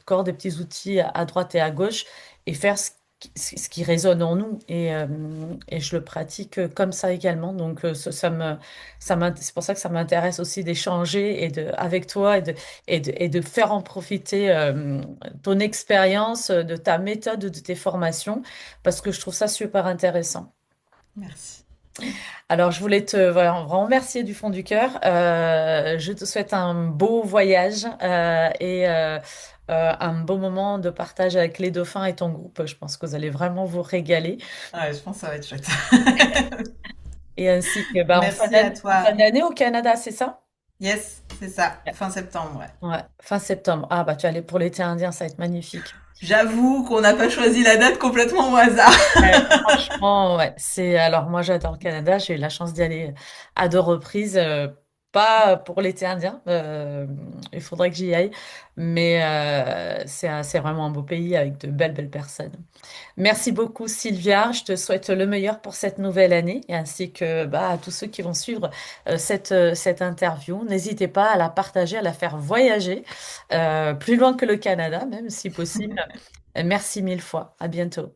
cordes, des petits outils à droite et à gauche et faire ce qui résonne en nous. Et je le pratique comme ça également. Donc, c'est pour ça que ça m'intéresse aussi d'échanger avec toi et de faire en profiter ton expérience, de ta méthode, de tes formations, parce que je trouve ça super intéressant. Merci. Alors, je voulais te voilà, remercier du fond du cœur. Je te souhaite un beau voyage et un beau moment de partage avec les dauphins et ton groupe. Je pense que vous allez vraiment vous régaler. Ouais, je pense que ça va être chouette. Et ainsi que, Merci à en fin toi. d'année au Canada, c'est ça? Yes, c'est ça, Ouais. fin septembre, ouais. Ouais, fin septembre. Ah, bah, tu vas aller pour l'été indien, ça va être magnifique. J'avoue qu'on n'a pas choisi la date complètement au hasard. Ouais, franchement, ouais. Alors, moi, j'adore le Canada. J'ai eu la chance d'y aller à deux reprises. Pas pour l'été indien. Il faudrait que j'y aille. Mais c'est vraiment un beau pays avec de belles personnes. Merci beaucoup, Sylvia. Je te souhaite le meilleur pour cette nouvelle année et ainsi que à tous ceux qui vont suivre cette interview. N'hésitez pas à la partager, à la faire voyager plus loin que le Canada, même si possible. Merci mille fois. À bientôt.